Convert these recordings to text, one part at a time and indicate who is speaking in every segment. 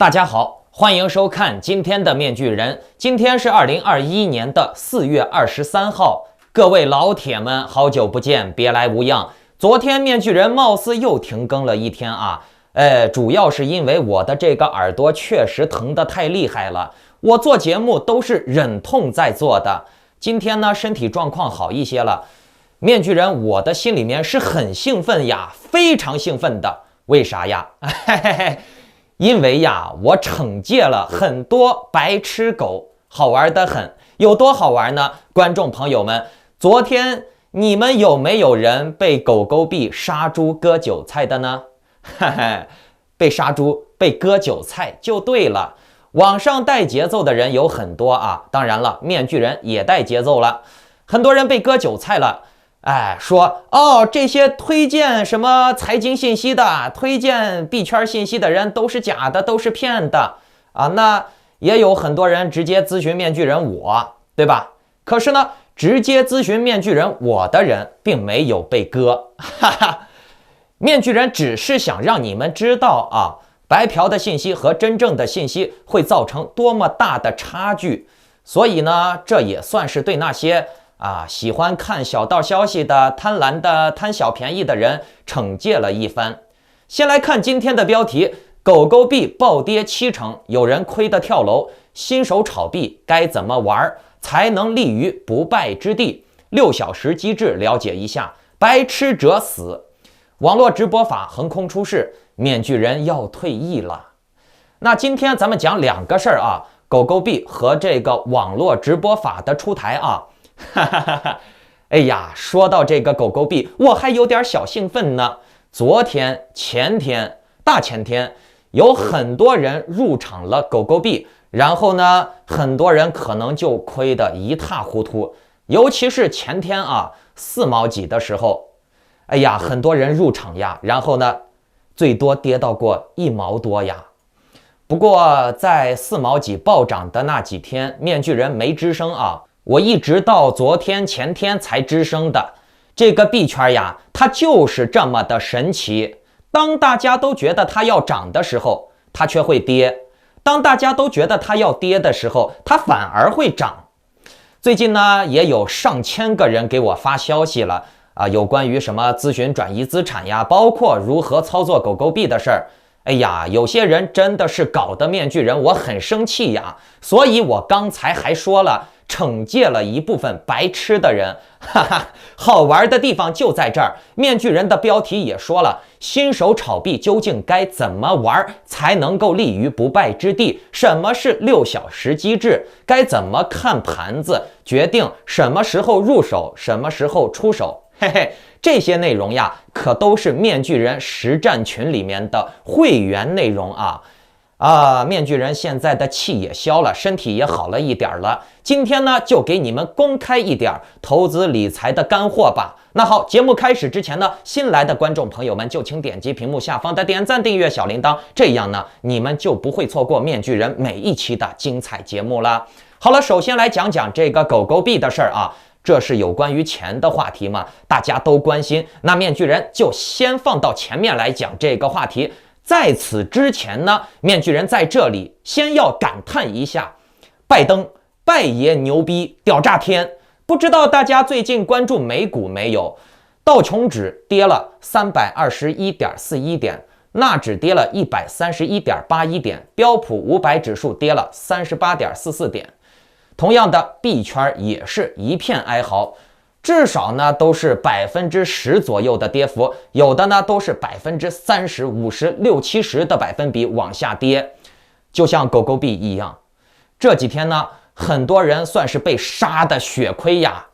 Speaker 1: 大家好，欢迎收看今天的面具人。今天是2021年的4月23号，各位老铁们，好久不见，别来无恙。昨天面具人貌似又停更了一天啊，主要是因为我的这个耳朵确实疼得太厉害了，我做节目都是忍痛在做的。今天呢，身体状况好一些了。面具人，我的心里面是很兴奋呀，非常兴奋的。为啥呀？因为呀，我惩戒了很多白痴狗，好玩得很。有多好玩呢？观众朋友们，昨天你们有没有人被狗狗币杀猪割韭菜的呢？被杀猪被割韭菜就对了。网上带节奏的人有很多啊，当然了，面具人也带节奏了。很多人被割韭菜了。说这些推荐什么财经信息的、推荐币圈信息的人都是假的，都是骗的啊。那也有很多人直接咨询面具人我，对吧？可是呢，直接咨询面具人我的人并没有被割，面具人只是想让你们知道啊，白嫖的信息和真正的信息会造成多么大的差距。所以呢，这也算是对那些喜欢看小道消息的、贪婪的、贪小便宜的人惩戒了一番。先来看今天的标题：狗狗币暴跌70%，有人亏得跳楼，新手炒币该怎么玩才能立于不败之地？6小时机制了解一下。白痴者死，网络直播法横空出世，面具人要退役了。那今天咱们讲两个事儿啊，狗狗币和这个网络直播法的出台啊。哎呀，说到这个狗狗币，我还有点小兴奋呢。昨天、前天、大前天，有很多人入场了狗狗币，然后呢，很多人可能就亏得一塌糊涂。尤其是前天啊，4毛几的时候，哎呀，很多人入场呀，然后呢，最多跌到过1毛多呀。不过在4毛几暴涨的那几天，面具人没吱声啊。我一直到昨天前天才吱声的。这个币圈呀，它就是这么的神奇。当大家都觉得它要涨的时候，它却会跌；当大家都觉得它要跌的时候，它反而会涨。最近呢，也有上千个人给我发消息了有关于什么咨询转移资产呀，包括如何操作狗狗币的事儿。哎呀，有些人真的是搞得面具人我很生气呀，所以我刚才还说了，惩戒了一部分白痴的人，好玩的地方就在这儿。面具人的标题也说了，新手炒币究竟该怎么玩才能够立于不败之地？什么是6小时机制？该怎么看盘子，决定什么时候入手，什么时候出手？这些内容呀，可都是面具人实战群里面的会员内容啊。面具人现在的气也消了，身体也好了一点了。今天呢，就给你们公开一点投资理财的干货吧。那好，节目开始之前呢，新来的观众朋友们就请点击屏幕下方的点赞、订阅、小铃铛，这样呢，你们就不会错过面具人每一期的精彩节目了。好了，首先来讲讲这个狗狗币的事儿啊。这是有关于钱的话题嘛，大家都关心。那面具人就先放到前面来讲这个话题。在此之前呢，面具人在这里先要感叹一下，拜登拜爷牛逼，屌炸天！不知道大家最近关注美股没有？道琼指跌了321.41点，纳指跌了131.81点，标普500指数跌了38.44点。同样的，币圈也是一片哀嚎，至少呢都是10%左右的跌幅，有的呢都是30%、50%、60%、70%的百分比往下跌，就像狗狗币一样。这几天呢，很多人算是被杀的血亏呀。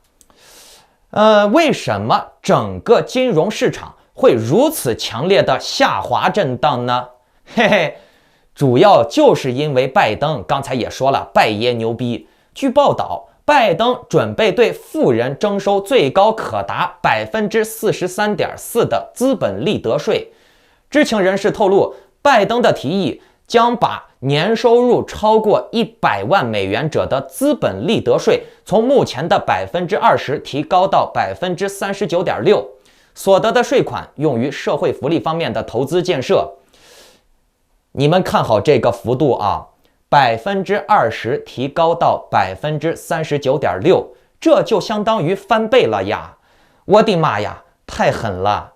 Speaker 1: 为什么整个金融市场会如此强烈的下滑震荡呢？主要就是因为拜登，刚才也说了，拜爷牛逼。据报道，拜登准备对富人征收最高可达43.4%的资本利得税。知情人士透露，拜登的提议将把年收入超过100万美元者的资本利得税从目前的20%提高到39.6%，所得的税款用于社会福利方面的投资建设。你们看好这个幅度啊，20%提高到39.6%，这就相当于翻倍了呀！我的妈呀，太狠了！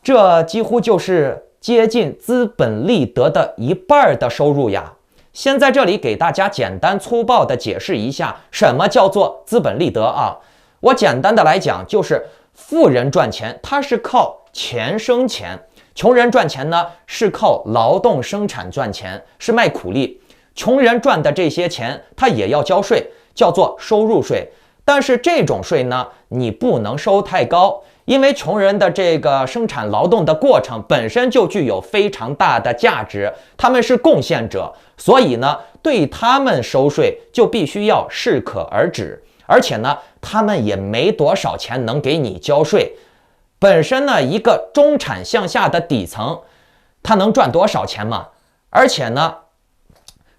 Speaker 1: 这几乎就是接近资本利得的一半的收入呀！先在这里给大家简单粗暴的解释一下，什么叫做资本利得啊？我简单的来讲，就是富人赚钱，他是靠钱生钱；穷人赚钱呢，是靠劳动生产赚钱，是卖苦力。穷人赚的这些钱，他也要交税，叫做收入税。但是这种税呢，你不能收太高，因为穷人的这个生产劳动的过程本身就具有非常大的价值，他们是贡献者，所以呢，对他们收税就必须要适可而止。而且呢，他们也没多少钱能给你交税。本身呢，一个中产向下的底层，他能赚多少钱嘛？而且呢，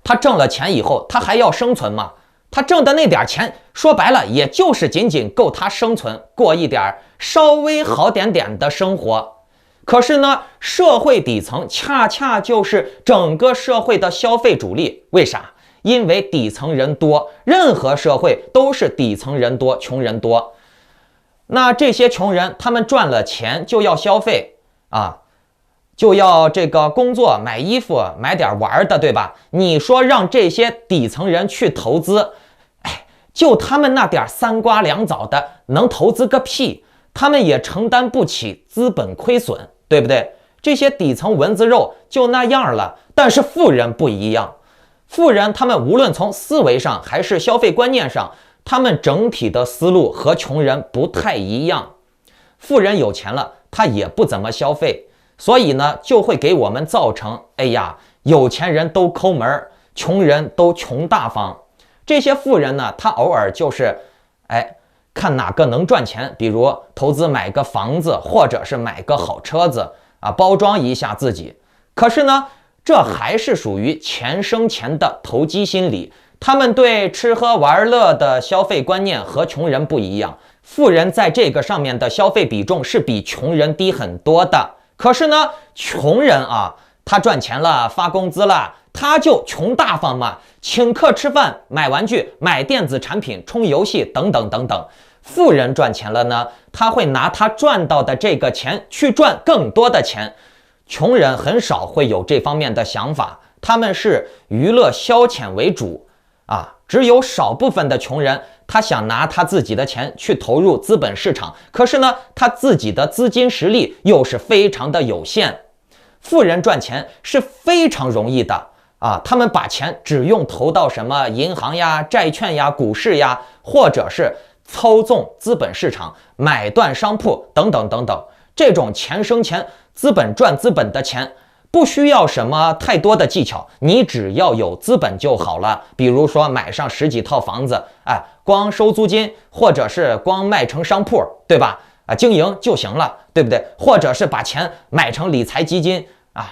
Speaker 1: 他挣了钱以后，他还要生存嘛？他挣的那点钱，说白了，也就是仅仅够他生存，过一点稍微好点的生活。可是呢，社会底层恰恰就是整个社会的消费主力。为啥？因为底层人多，任何社会都是底层人多，穷人多。那这些穷人，他们赚了钱就要消费啊，就要这个工作买衣服买点玩的，对吧？你说让这些底层人去投资，就他们那点三瓜两枣的，能投资个屁？他们也承担不起资本亏损，对不对？这些底层蚊子肉就那样了。但是富人不一样，富人他们无论从思维上还是消费观念上，他们整体的思路和穷人不太一样。富人有钱了，他也不怎么消费，所以呢，就会给我们造成，哎呀，有钱人都抠门，穷人都穷大方。这些富人呢，他偶尔就是看哪个能赚钱，比如投资买个房子，或者是买个好车子啊，包装一下自己。可是呢，这还是属于钱生钱的投机心理，他们对吃喝玩乐的消费观念和穷人不一样。富人在这个上面的消费比重是比穷人低很多的。可是呢，穷人啊，他赚钱了，发工资了，他就穷大方嘛，请客吃饭，买玩具，买电子产品，充游戏等等等等。富人赚钱了呢，他会拿他赚到的这个钱去赚更多的钱。穷人很少会有这方面的想法，他们是娱乐消遣为主啊。只有少部分的穷人，他想拿他自己的钱去投入资本市场，可是呢，他自己的资金实力又是非常的有限。富人赚钱是非常容易的啊，他们把钱只用投到什么银行呀、债券呀、股市呀，或者是操纵资本市场、买断商铺等等等等。这种钱生钱、资本赚资本的钱，不需要什么太多的技巧，你只要有资本就好了。比如说买上10几套房子，光收租金，或者是光卖成商铺，对吧？经营就行了，对不对？或者是把钱买成理财基金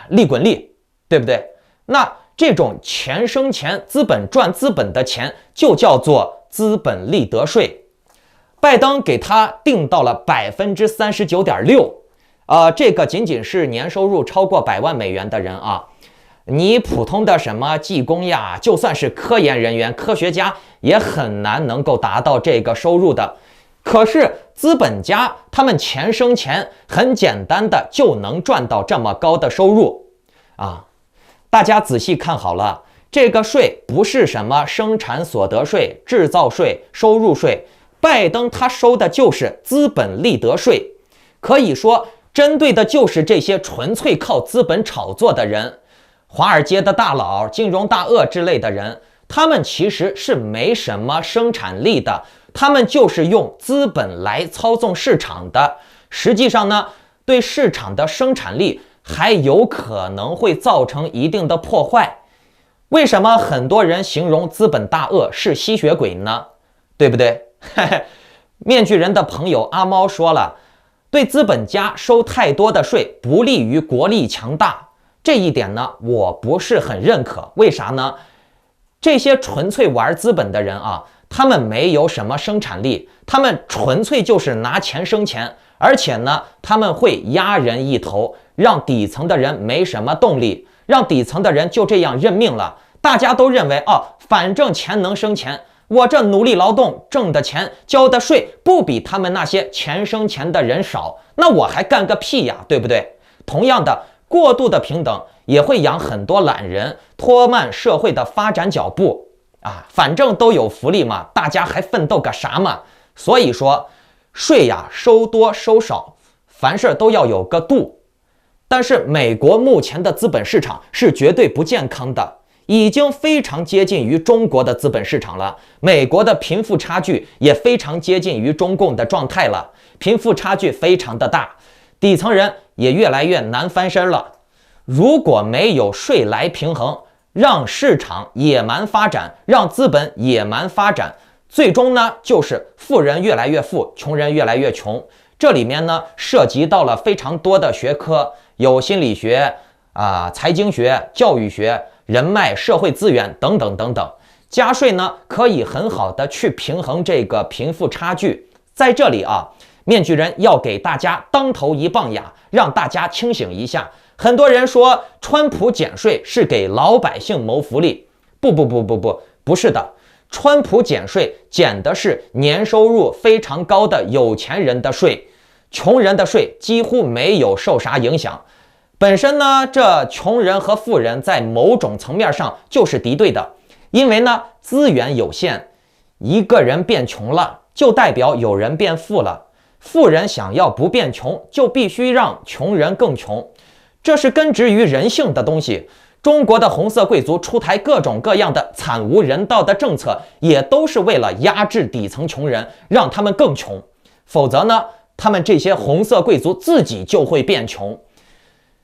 Speaker 1: 利滚利，对不对？那这种钱生钱、资本赚资本的钱，就叫做资本利得税。拜登给他定到了39.6%，这个仅仅是年收入超过100万美元的人啊。你普通的什么技工呀，就算是科研人员、科学家，也很难能够达到这个收入的。可是资本家他们钱生钱，很简单的就能赚到这么高的收入啊！大家仔细看好了，这个税不是什么生产所得税、制造税、收入税，拜登他收的就是资本利得税。可以说，针对的就是这些纯粹靠资本炒作的人，华尔街的大佬、金融大鳄之类的人，他们其实是没什么生产力的。他们就是用资本来操纵市场的，实际上呢，对市场的生产力还有可能会造成一定的破坏。为什么很多人形容资本大鳄是吸血鬼呢？对不对？面具人的朋友阿猫说了，对资本家收太多的税不利于国力强大。这一点呢，我不是很认可。为啥呢？这些纯粹玩资本的人啊，他们没有什么生产力，他们纯粹就是拿钱生钱，而且呢，他们会压人一头，让底层的人没什么动力，让底层的人就这样认命了。大家都认为反正钱能生钱，我这努力劳动挣的钱交的税不比他们那些钱生钱的人少，那我还干个屁呀，对不对？同样的，过度的平等也会养很多懒人，拖慢社会的发展脚步反正都有福利嘛，大家还奋斗个啥嘛？所以说税呀，收多收少，凡事都要有个度。但是美国目前的资本市场是绝对不健康的，已经非常接近于中国的资本市场了。美国的贫富差距也非常接近于中共的状态了，贫富差距非常的大，底层人也越来越难翻身了。如果没有税来平衡，让市场野蛮发展，让资本野蛮发展，最终呢就是富人越来越富，穷人越来越穷。这里面呢涉及到了非常多的学科，有心理学财经学、教育学、人脉、社会资源等等等等。加税呢可以很好的去平衡这个贫富差距。在这里面具人要给大家当头一棒呀，让大家清醒一下。很多人说川普减税是给老百姓谋福利，不是的，川普减税减的是年收入非常高的有钱人的税，穷人的税几乎没有受啥影响。本身呢，这穷人和富人在某种层面上就是敌对的，因为呢资源有限，一个人变穷了，就代表有人变富了。富人想要不变穷，就必须让穷人更穷，这是根植于人性的东西。中国的红色贵族出台各种各样的惨无人道的政策，也都是为了压制底层穷人，让他们更穷。否则呢，他们这些红色贵族自己就会变穷。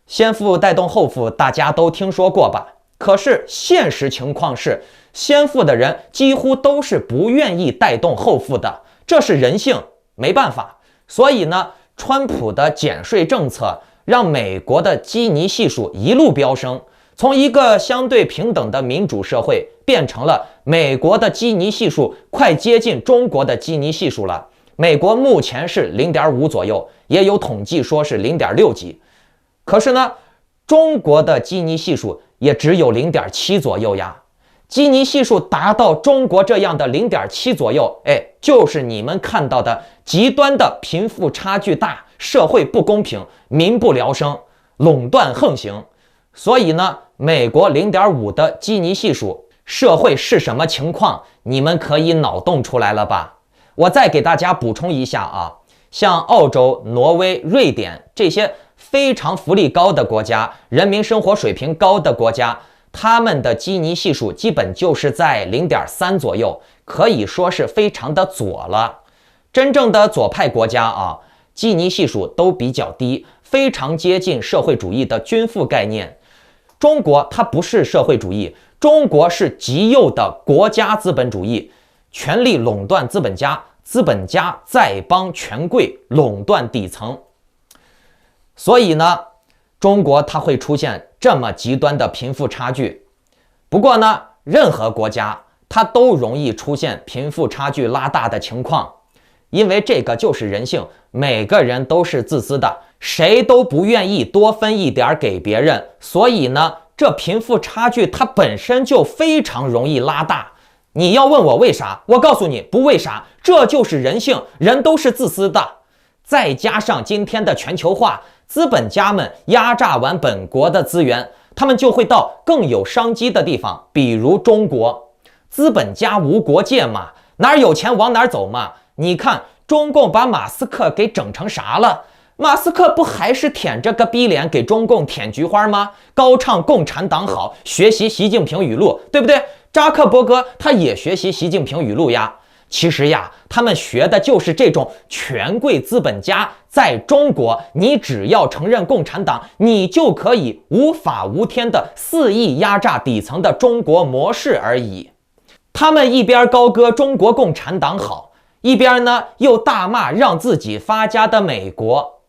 Speaker 1: 先富带动后富，大家都听说过吧？可是现实情况是，先富的人几乎都是不愿意带动后富的，这是人性，没办法。所以呢，川普的减税政策让美国的基尼系数一路飙升，从一个相对平等的民主社会变成了美国的基尼系数快接近中国的基尼系数了。美国目前是 0.5 左右，也有统计说是 0.6 几。可是呢，中国的基尼系数也只有 0.7 左右呀。基尼系数达到中国这样的 0.7 左右，就是你们看到的极端的贫富差距大，社会不公平，民不聊生，垄断横行。所以呢，美国 0.5 的基尼系数，社会是什么情况，你们可以脑洞出来了吧？我再给大家补充一下像澳洲、挪威、瑞典这些非常福利高的国家，人民生活水平高的国家，他们的基尼系数基本就是在 0.3 左右，可以说是非常的左了。真正的左派国家基尼系数都比较低，非常接近社会主义的均富概念。中国它不是社会主义，中国是极右的国家资本主义，权力垄断资本家，资本家再帮权贵垄断底层。所以呢，中国它会出现这么极端的贫富差距。不过呢，任何国家它都容易出现贫富差距拉大的情况，因为这个就是人性，每个人都是自私的，谁都不愿意多分一点给别人，所以呢，这贫富差距它本身就非常容易拉大。你要问我为啥，我告诉你不为啥，这就是人性，人都是自私的。再加上今天的全球化，资本家们压榨完本国的资源，他们就会到更有商机的地方，比如中国。资本家无国界嘛，哪儿有钱往哪儿走嘛。你看中共把马斯克给整成啥了？马斯克不还是舔着个逼脸给中共舔菊花吗？高唱共产党好，学习习近平语录，对不对？扎克伯格他也学习习近平语录呀。其实呀，他们学的就是这种权贵资本家在中国，你只要承认共产党，你就可以无法无天的肆意压榨底层的中国模式而已。他们一边高歌中国共产党好，一边呢又大骂让自己发家的美国。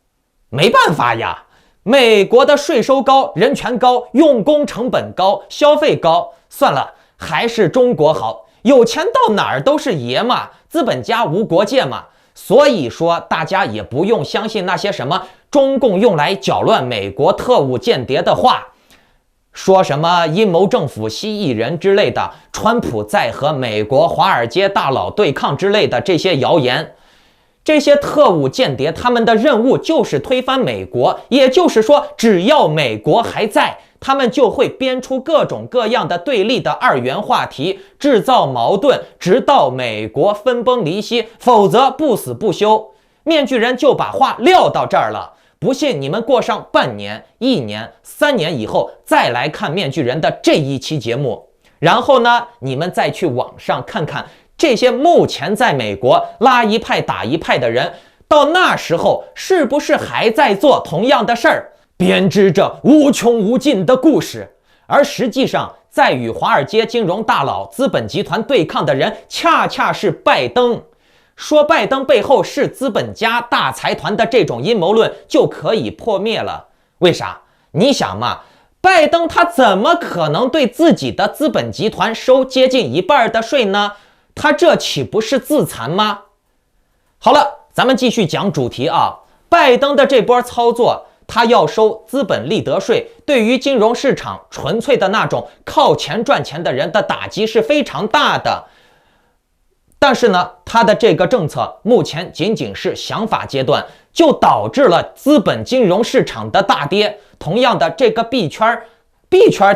Speaker 1: 没办法呀，美国的税收高，人权高，用工成本高，消费高，算了，还是中国好。有钱到哪儿都是爷嘛，资本家无国界嘛。所以说大家也不用相信那些什么中共用来搅乱美国特务间谍的话。说什么阴谋政府蜥蜴人之类的，川普在和美国华尔街大佬对抗之类的这些谣言。这些特务间谍他们的任务就是推翻美国，也就是说，只要美国还在，他们就会编出各种各样的对立的二元话题，制造矛盾，直到美国分崩离析，否则不死不休。面具人就把话撂到这儿了。不信你们过上半年、1年、3年以后再来看面具人的这一期节目，然后呢，你们再去网上看看这些目前在美国拉一派打一派的人，到那时候是不是还在做同样的事儿，编织着无穷无尽的故事。而实际上在与华尔街金融大佬、资本集团对抗的人恰恰是拜登。说拜登背后是资本家大财团的这种阴谋论就可以破灭了。为啥？你想嘛，拜登他怎么可能对自己的资本集团收接近1半的税呢？他这岂不是自残吗？好了，咱们继续讲主题啊。拜登的这波操作，他要收资本利得税，对于金融市场纯粹的那种靠钱赚钱的人的打击是非常大的。但是呢，他的这个政策目前仅仅是想法阶段，就导致了资本金融市场的大跌。同样的，这个币圈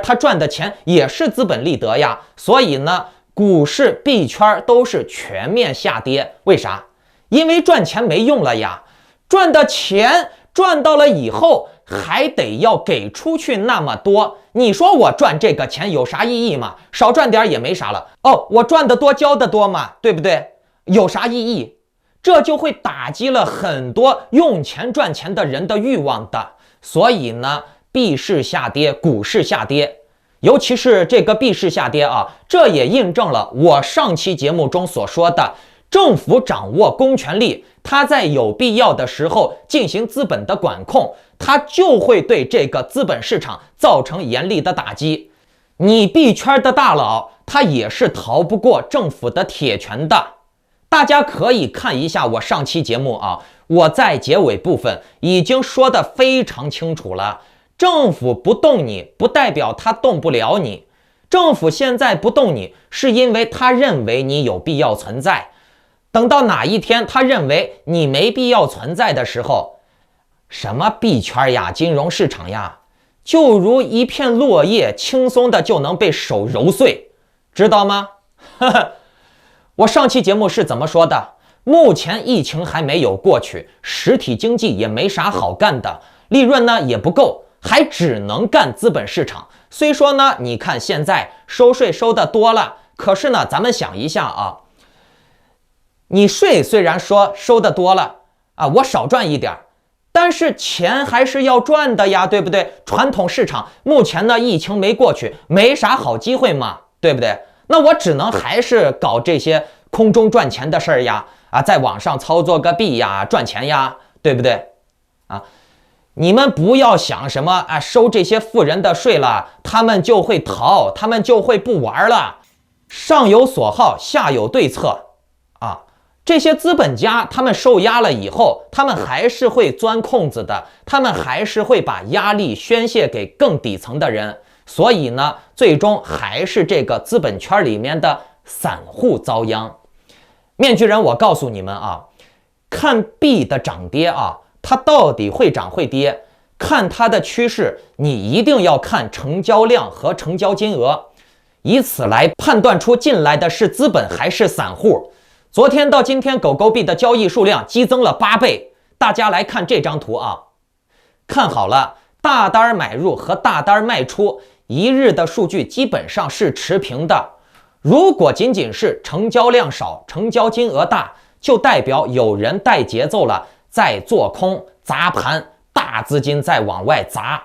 Speaker 1: 它赚的钱也是资本利得呀，所以呢，股市、币圈都是全面下跌。为啥？因为赚钱没用了呀，赚的钱赚到了以后还得要给出去那么多，你说我赚这个钱有啥意义吗？少赚点也没啥了。我赚得多交得多嘛，对不对？有啥意义？这就会打击了很多用钱赚钱的人的欲望的。所以呢，币市下跌，股市下跌，尤其是这个币市下跌啊，这也印证了我上期节目中所说的，政府掌握公权力，他在有必要的时候进行资本的管控，他就会对这个资本市场造成严厉的打击。你币圈的大佬，他也是逃不过政府的铁拳的。大家可以看一下我上期节目啊，我在结尾部分已经说得非常清楚了。政府不动你，不代表他动不了你。政府现在不动你，是因为他认为你有必要存在。等到哪一天他认为你没必要存在的时候，什么币圈呀、金融市场呀，就如一片落叶，轻松的就能被手揉碎，知道吗？我上期节目是怎么说的？目前疫情还没有过去，实体经济也没啥好干的，利润呢也不够，还只能干资本市场。虽说呢，你看现在收税收的多了，可是呢，咱们想一下啊，你税虽然说收的多了啊，我少赚一点，但是钱还是要赚的呀，对不对？传统市场目前呢，疫情没过去，没啥好机会嘛，对不对？那我只能还是搞这些空中赚钱的事儿呀，在网上操作个币呀，赚钱呀，对不对？你们不要想什么收这些富人的税了，他们就会逃，他们就会不玩了。上有所好，下有对策啊。这些资本家他们受压了以后，他们还是会钻空子的，他们还是会把压力宣泄给更底层的人。所以呢，最终还是这个资本圈里面的散户遭殃。面具人，我告诉你们啊，看币的涨跌啊，它到底会涨会跌，看它的趋势，你一定要看成交量和成交金额，以此来判断出进来的是资本还是散户。昨天到今天，狗狗币的交易数量激增了8倍。大家来看这张图啊，看好了，大单买入和大单卖出一日的数据基本上是持平的。如果仅仅是成交量少，成交金额大，就代表有人带节奏了，在做空砸盘，大资金在往外砸。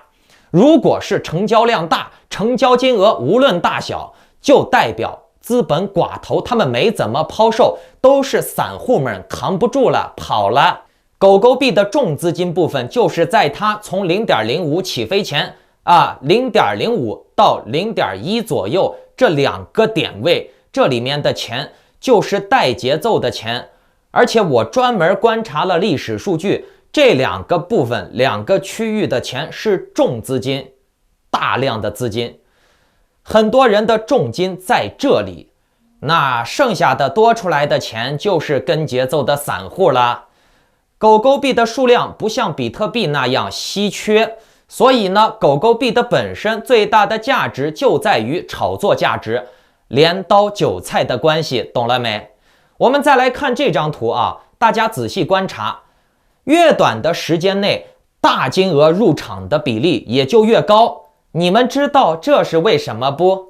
Speaker 1: 如果是成交量大，成交金额无论大小，就代表资本寡头他们没怎么抛售，都是散户们扛不住了，跑了。狗狗币的重资金部分就是在它从 0.05 起飞前0.05 到 0.1 左右这2个点位，这里面的钱就是带节奏的钱。而且我专门观察了历史数据，这2个部分2个区域的钱是重资金，大量的资金，很多人的重金在这里，那剩下的多出来的钱就是跟节奏的散户了。狗狗币的数量不像比特币那样稀缺，所以呢，狗狗币的本身最大的价值就在于炒作价值，镰刀韭菜的关系，懂了没？我们再来看这张图啊，大家仔细观察，越短的时间内，大金额入场的比例也就越高。你们知道这是为什么不？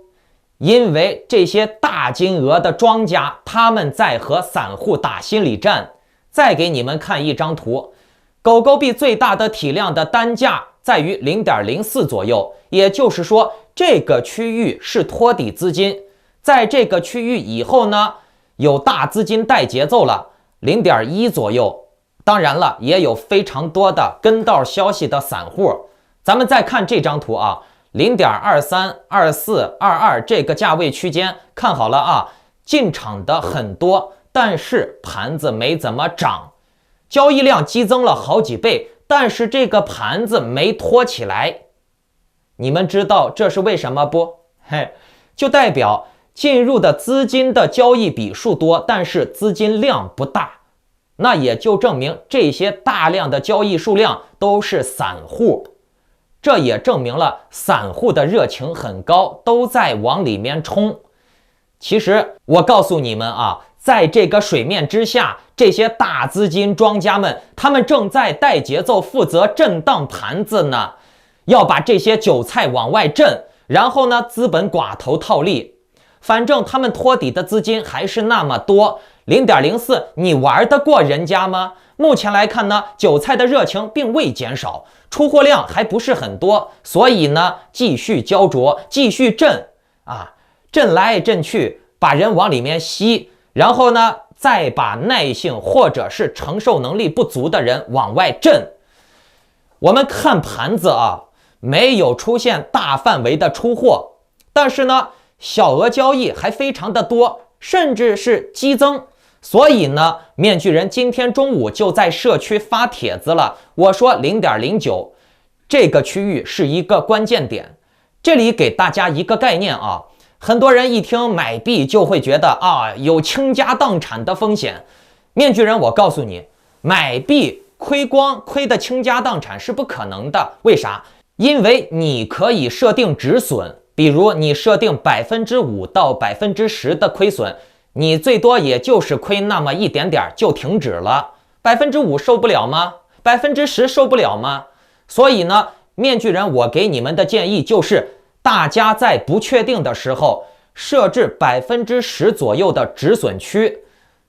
Speaker 1: 因为这些大金额的庄家，他们在和散户打心理战。再给你们看一张图，狗狗币最大的体量的单价在于 0.04 左右，也就是说这个区域是托底资金。在这个区域以后呢，有大资金带节奏了 0.1 左右。当然了，也有非常多的跟道消息的散户。咱们再看这张图啊， 0.23、24、22这个价位区间，看好了啊，进场的很多，但是盘子没怎么涨，交易量激增了好几倍，但是这个盘子没托起来。你们知道这是为什么不？就代表进入的资金的交易笔数多，但是资金量不大。那也就证明这些大量的交易数量都是散户，这也证明了散户的热情很高，都在往里面冲。其实我告诉你们啊，在这个水面之下，这些大资金庄家们，他们正在带节奏，负责震荡盘子呢，要把这些韭菜往外震，然后呢，资本寡头套利。反正他们托底的资金还是那么多。0.04 你玩得过人家吗？目前来看呢，韭菜的热情并未减少，出货量还不是很多，所以呢，继续焦灼，继续震啊，震来震去，把人往里面吸，然后呢，再把耐性或者是承受能力不足的人往外震。我们看盘子啊，没有出现大范围的出货，但是呢，小额交易还非常的多，甚至是激增。所以呢，面具人今天中午就在社区发帖子了，我说 0.09 这个区域是一个关键点。这里给大家一个概念啊，很多人一听买币就会觉得啊，有倾家荡产的风险。面具人，我告诉你，买币亏光，亏的倾家荡产是不可能的。为啥？因为你可以设定止损，比如你设定 5% 到 10% 的亏损，你最多也就是亏那么一点点就停止了。5% 受不了吗？10% 受不了吗？所以呢，面具人，我给你们的建议就是，大家在不确定的时候设置 10% 左右的止损区，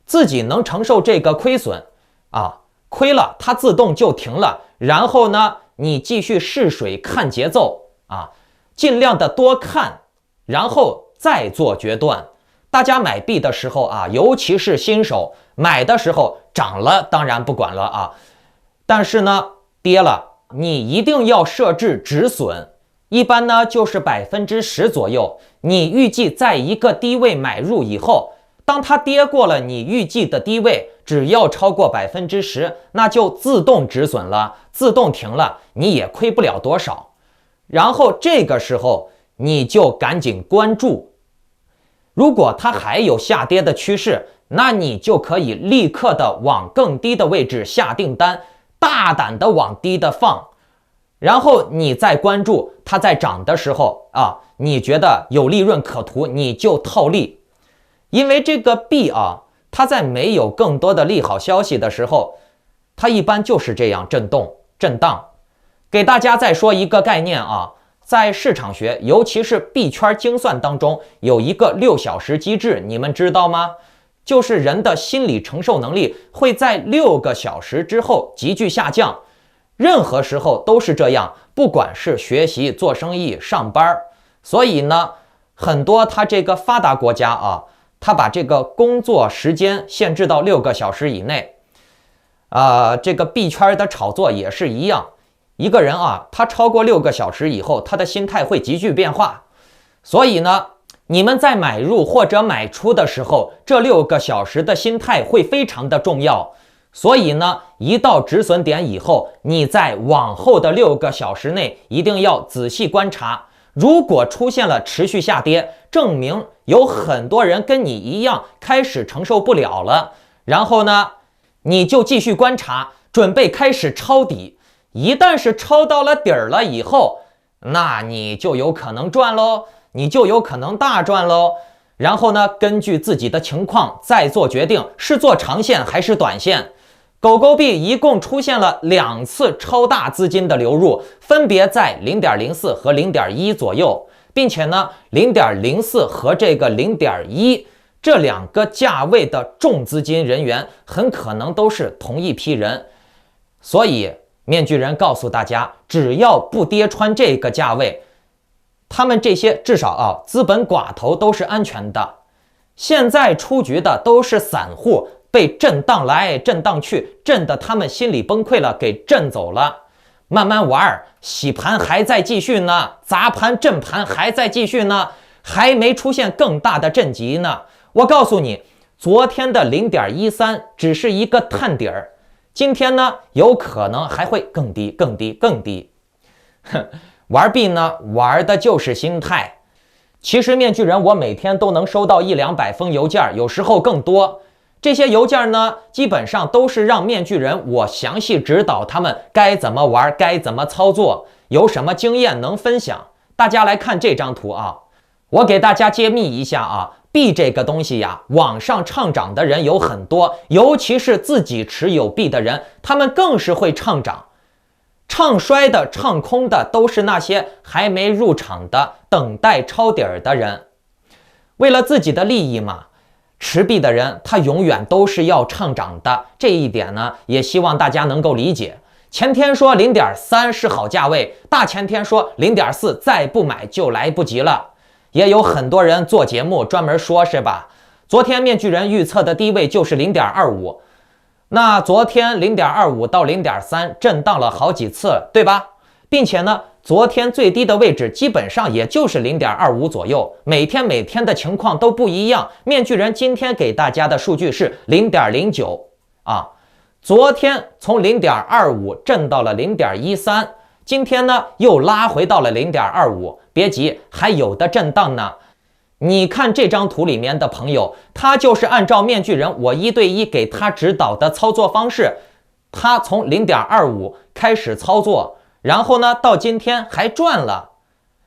Speaker 1: 自己能承受这个亏损啊，亏了它自动就停了。然后呢，你继续试水看节奏啊，尽量的多看，然后再做决断。大家买币的时候啊，尤其是新手，买的时候涨了当然不管了啊，但是呢，跌了你一定要设置止损，一般呢就是 10% 左右。你预计在一个低位买入以后，当它跌过了你预计的低位，只要超过 10%， 那就自动止损了，自动停了，你也亏不了多少。然后这个时候你就赶紧关注，如果它还有下跌的趋势，那你就可以立刻的往更低的位置下订单，大胆的往低的放，然后你再关注它在涨的时候啊，你觉得有利润可图，你就套利。因为这个币啊，它在没有更多的利好消息的时候，它一般就是这样震动震荡。给大家再说一个概念啊，在市场学，尤其是币圈精算当中，有一个6小时机制，你们知道吗？就是人的心理承受能力会在6个小时之后急剧下降，任何时候都是这样，不管是学习、做生意、上班。所以呢，很多它这个发达国家啊，它把这个工作时间限制到6个小时以内。这个币圈的炒作也是一样。一个人啊，他超过6个小时以后，他的心态会急剧变化。所以呢，你们在买入或者买出的时候，这6个小时的心态会非常的重要。所以呢，一到止损点以后，你在往后的6个小时内一定要仔细观察，如果出现了持续下跌，证明有很多人跟你一样开始承受不了了。然后呢，你就继续观察，准备开始抄底。一旦是抄到了底儿了以后，那你就有可能赚喽，你就有可能大赚喽。然后呢，根据自己的情况再做决定，是做长线还是短线。狗狗币一共出现了2次超大资金的流入，分别在 0.04 和 0.1 左右，并且呢 0.04 和这个 0.1 这2个价位的重资金人员很可能都是同一批人。所以面具人告诉大家，只要不跌穿这个价位，他们这些至少资本寡头都是安全的。现在出局的都是散户，被震荡来震荡去，震得他们心里崩溃了，给震走了。慢慢玩，洗盘还在继续呢，砸盘震盘还在继续呢，还没出现更大的震级呢。我告诉你，昨天的 0.13 只是一个探底儿，今天呢有可能还会更低更低更低。玩币呢，玩的就是心态。其实面具人我每天都能收到100-200封邮件，有时候更多。这些邮件呢，基本上都是让面具人我详细指导他们该怎么玩，该怎么操作，有什么经验能分享。大家来看这张图啊，我给大家揭秘一下啊，币这个东西呀，往上唱涨的人有很多，尤其是自己持有币的人，他们更是会唱涨。唱衰的、唱空的都是那些还没入场的、等待抄底儿的人。为了自己的利益嘛，持币的人他永远都是要唱涨的，这一点呢，也希望大家能够理解。前天说 0.3 是好价位，大前天说 0.4 再不买就来不及了。也有很多人做节目专门说是吧，昨天面具人预测的低位就是 0.25，那昨天 0.25 到 0.3 震荡了好几次，对吧？并且呢，昨天最低的位置基本上也就是 0.25 左右，每天的情况都不一样。面具人今天给大家的数据是 0.09 啊，昨天从 0.25 震到了 0.13， 今天呢又拉回到了 0.25， 别急，还有的震荡呢。你看这张图里面的朋友，他就是按照面具人我1对1给他指导的操作方式，他从 0.25 开始操作，然后呢到今天还赚了。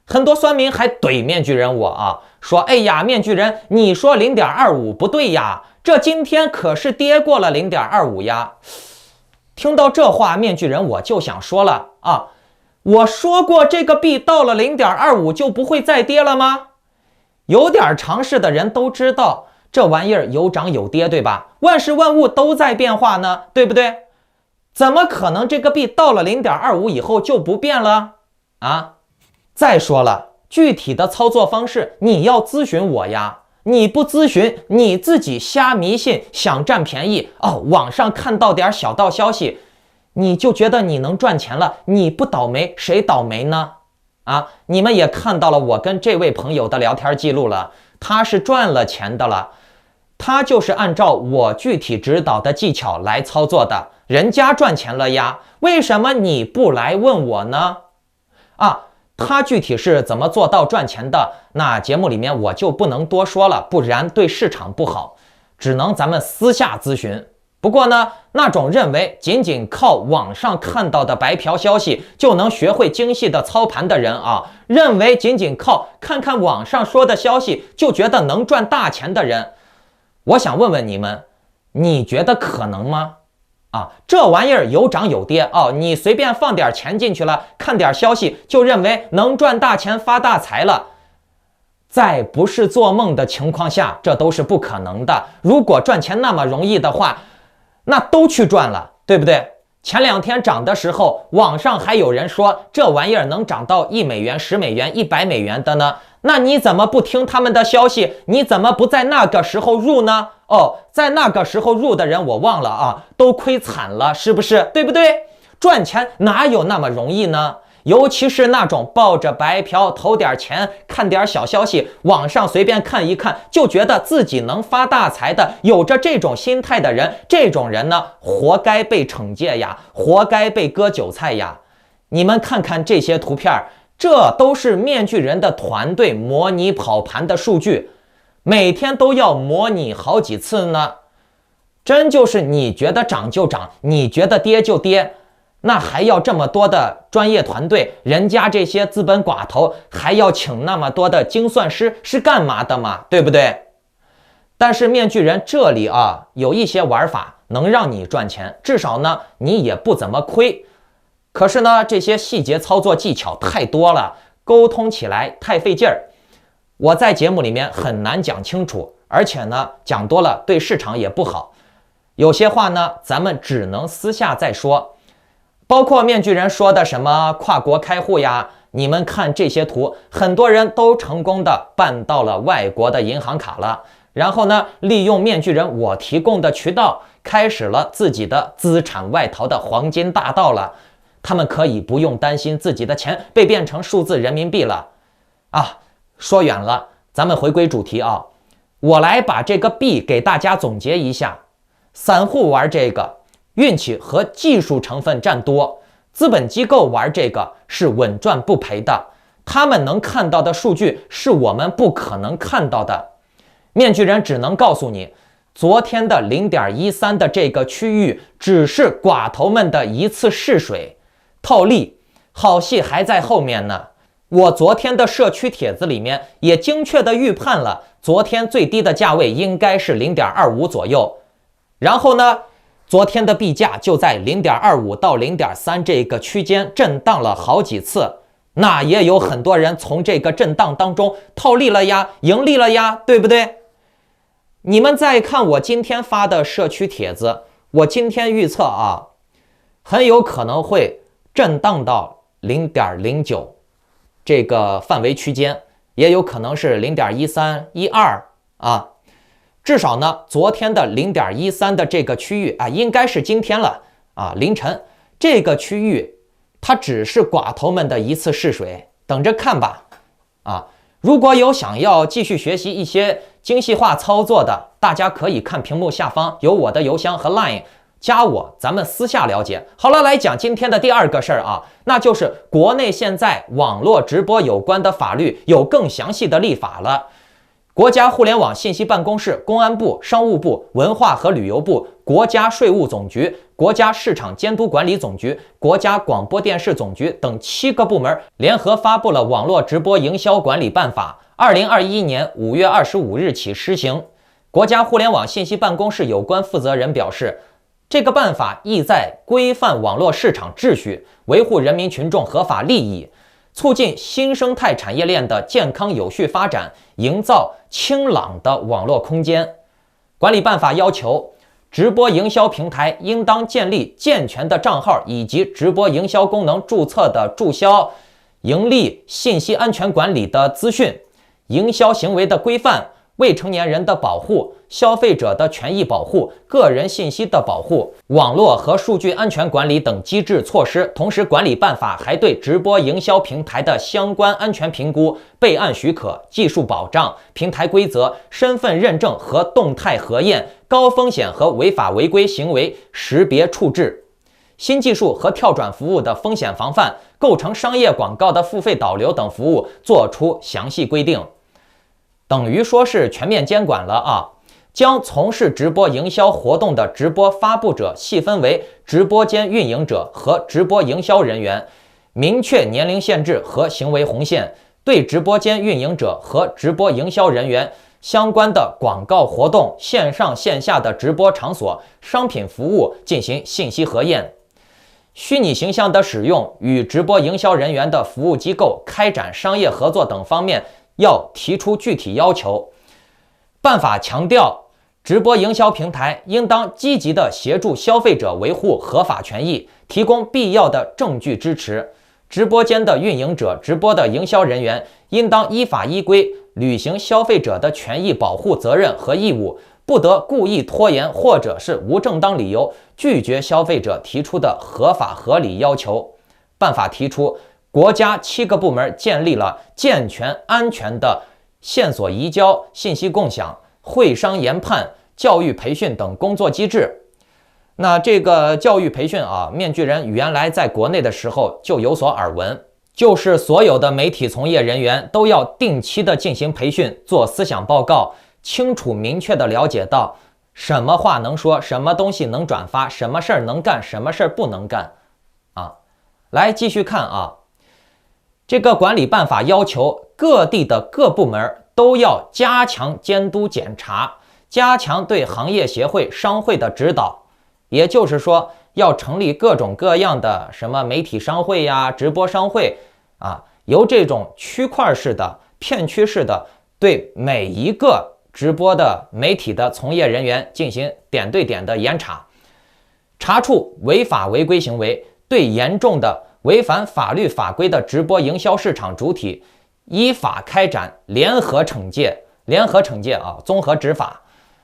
Speaker 1: 很多酸民还怼面具人我说哎呀，面具人你说 0.25 不对呀，这今天可是跌过了 0.25 呀。听到这话，面具人我就想说了我说过这个币到了 0.25 就不会再跌了吗？有点常识的人都知道，这玩意儿有涨有跌，对吧？万事万物都在变化呢，对不对？怎么可能这个币到了 0.25 以后就不变了再说了，具体的操作方式你要咨询我呀，你不咨询，你自己瞎迷信，想占便宜网上看到点小道消息，你就觉得你能赚钱了，你不倒霉谁倒霉呢？你们也看到了我跟这位朋友的聊天记录了，他是赚了钱的了，他就是按照我具体指导的技巧来操作的，人家赚钱了呀，为什么你不来问我呢？他具体是怎么做到赚钱的，那节目里面我就不能多说了，不然对市场不好，只能咱们私下咨询。不过呢，那种认为仅仅靠网上看到的白嫖消息就能学会精细的操盘的人认为仅仅靠看看网上说的消息就觉得能赚大钱的人，我想问问你们，你觉得可能吗？这玩意儿有涨有跌你随便放点钱进去了，看点消息就认为能赚大钱发大财了，在不是做梦的情况下，这都是不可能的。如果赚钱那么容易的话，那都去赚了，对不对？前2天涨的时候，网上还有人说这玩意儿能涨到1美元、10美元、100美元的呢，那你怎么不听他们的消息？你怎么不在那个时候入呢？在那个时候入的人我忘了都亏惨了，是不是？对不对？赚钱哪有那么容易呢？尤其是那种抱着白嫖投点钱看点小消息，网上随便看一看就觉得自己能发大财的，有着这种心态的人，这种人呢活该被惩戒呀，活该被割韭菜呀。你们看看这些图片，这都是面具人的团队模拟跑盘的数据，每天都要模拟好几次呢。真就是你觉得涨就涨，你觉得跌就跌，那还要这么多的专业团队，人家这些资本寡头还要请那么多的精算师是干嘛的嘛？对不对？但是面具人这里啊，有一些玩法能让你赚钱，至少呢你也不怎么亏。可是呢，这些细节操作技巧太多了，沟通起来太费劲儿，我在节目里面很难讲清楚，而且呢讲多了对市场也不好。有些话呢咱们只能私下再说，包括面具人说的什么跨国开户呀，你们看这些图，很多人都成功的办到了外国的银行卡了，然后呢利用面具人我提供的渠道，开始了自己的资产外逃的黄金大道了。他们可以不用担心自己的钱被变成数字人民币了啊！说远了，咱们回归主题啊，我来把这个币给大家总结一下。散户玩这个，运气和技术成分占多；资本机构玩这个是稳赚不赔的，他们能看到的数据是我们不可能看到的。面具人只能告诉你，昨天的 0.13 的这个区域只是寡头们的一次试水。套利，好戏还在后面呢。我昨天的社区帖子里面也精确的预判了，昨天最低的价位应该是 0.25 左右。然后呢，昨天的币价就在 0.25 到 0.3 这个区间震荡了好几次。那也有很多人从这个震荡当中套利了呀，盈利了呀，对不对？你们再看我今天发的社区帖子，我今天预测啊，很有可能会震荡到 0.09 这个范围区间，也有可能是 0.13、12啊。至少呢，昨天的 0.13 的这个区域啊，应该是今天了啊，凌晨这个区域，它只是寡头们的一次试水，等着看吧啊。如果有想要继续学习一些精细化操作的，大家可以看屏幕下方有我的邮箱和 Line。加我，咱们私下了解。好了，来讲今天的第二个事儿啊，那就是国内现在网络直播有关的法律有更详细的立法了。国家互联网信息办公室、公安部、商务部、文化和旅游部、国家税务总局、国家市场监督管理总局、国家广播电视总局等7个部门联合发布了《网络直播营销管理办法》，2021年5月25日起施行。国家互联网信息办公室有关负责人表示，这个办法意在规范网络市场秩序，维护人民群众合法利益，促进新生态产业链的健康有序发展，营造清朗的网络空间。管理办法要求，直播营销平台应当建立健全的账号以及直播营销功能注册的注销、盈利、信息安全管理的资讯、营销行为的规范、未成年人的保护、消费者的权益保护、个人信息的保护、网络和数据安全管理等机制措施。同时，管理办法还对直播营销平台的相关安全评估、备案许可、技术保障、平台规则、身份认证和动态核验、高风险和违法违规行为识别处置、新技术和跳转服务的风险防范、构成商业广告的付费导流等服务作出详细规定。等于说是全面监管了啊，将从事直播营销活动的直播发布者细分为直播间运营者和直播营销人员，明确年龄限制和行为红线，对直播间运营者和直播营销人员相关的广告活动、线上线下的直播场所、商品服务进行信息核验。虚拟形象的使用与直播营销人员的服务机构开展商业合作等方面要提出具体要求。办法强调，直播营销平台应当积极地协助消费者维护合法权益，提供必要的证据支持。直播间的运营者、直播的营销人员应当依法依规履行消费者的权益保护责任和义务，不得故意拖延或者是无正当理由拒绝消费者提出的合法合理要求。办法提出，国家7个部门建立了健全安全的线索移交、信息共享、会商研判、教育培训等工作机制。那这个教育培训啊，面具人原来在国内的时候就有所耳闻，就是所有的媒体从业人员都要定期的进行培训，做思想报告，清楚明确的了解到什么话能说，什么东西能转发，什么事儿能干，什么事儿不能干啊。来继续看啊，这个管理办法要求各地的各部门都要加强监督检查，加强对行业协会、商会的指导，也就是说要成立各种各样的什么媒体商会呀、直播商会啊，由这种区块式的、片区式的对每一个直播的媒体的从业人员进行点对点的严查，查处违法违规行为，对严重的违反法律法规的直播营销市场主体依法开展联合惩戒啊，综合执法。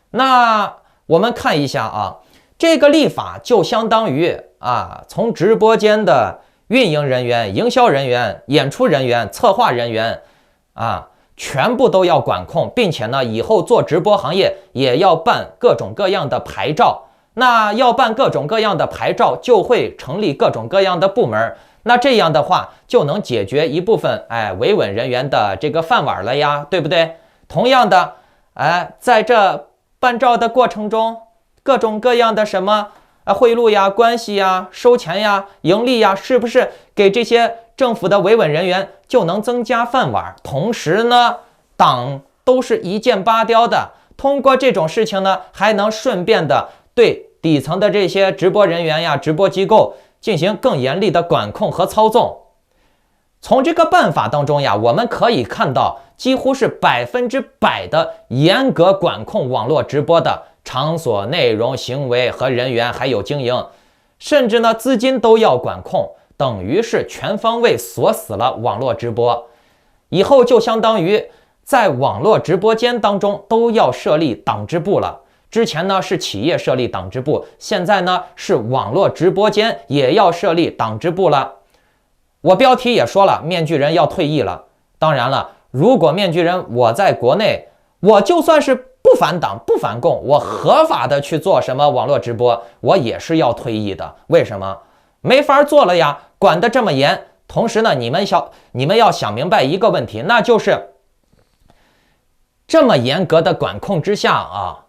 Speaker 1: 那我们看一下啊，这个立法就相当于啊，从直播间的运营人员、营销人员、演出人员、策划人员啊，全部都要管控，并且呢，以后做直播行业也要办各种各样的牌照。那要办各种各样的牌照，就会成立各种各样的部门。那这样的话，就能解决一部分维稳人员的这个饭碗了呀，对不对？同样的，在这办照的过程中，各种各样的什么贿赂呀、关系呀、收钱呀、盈利呀，是不是给这些政府的维稳人员就能增加饭碗？同时呢，党都是一箭八雕的，通过这种事情呢，还能顺便的对底层的这些直播人员呀、直播机构进行更严厉的管控和操纵。从这个办法当中呀，我们可以看到，几乎是100%的严格管控网络直播的场所、内容、行为和人员，还有经营，甚至呢资金都要管控，等于是全方位锁死了网络直播。以后就相当于在网络直播间当中都要设立党支部了。之前呢是企业设立党支部，现在呢是网络直播间也要设立党支部了。我标题也说了，面具人要退役了。当然了，如果面具人我在国内，我就算是不反党不反共，我合法的去做什么网络直播，我也是要退役的。为什么？没法做了呀，管得这么严。同时呢，你们要想明白一个问题，那就是这么严格的管控之下啊，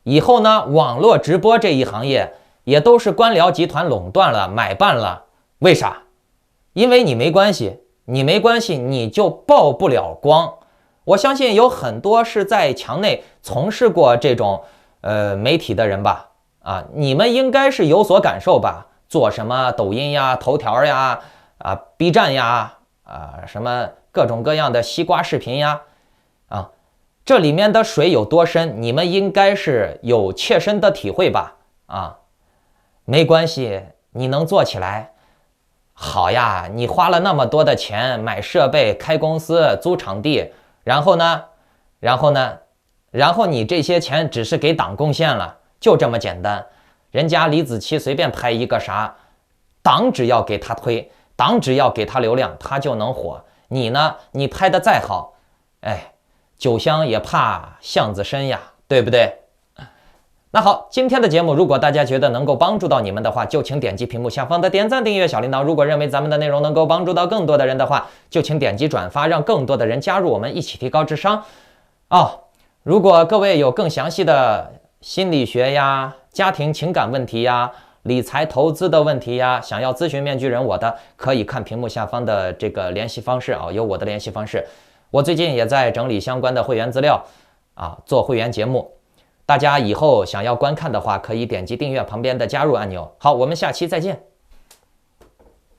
Speaker 1: 以后呢，网络直播这一行业也都是官僚集团垄断了、买办了。为啥？因为你没关系，你就曝不了光。我相信有很多是在墙内从事过这种媒体的人吧，你们应该是有所感受吧？做什么抖音呀、头条呀、B 站呀、什么各种各样的西瓜视频呀，这里面的水有多深，你们应该是有切身的体会吧？没关系，你能做起来。好呀，你花了那么多的钱买设备、开公司、租场地，然后你这些钱只是给党贡献了，就这么简单。人家李子柒随便拍一个啥，党只要给他推，党只要给他流量，他就能火。你呢，你拍的再好，酒香也怕巷子深呀，对不对？那好，今天的节目如果大家觉得能够帮助到你们的话，就请点击屏幕下方的点赞、订阅、小铃铛。如果认为咱们的内容能够帮助到更多的人的话，就请点击转发，让更多的人加入我们，一起提高智商。如果各位有更详细的心理学呀、家庭情感问题呀、理财投资的问题呀，想要咨询面具人我的，可以看屏幕下方的这个联系方式有我的联系方式。我最近也在整理相关的会员资料做会员节目。大家以后想要观看的话，可以点击订阅旁边的加入按钮。好，我们下期再见。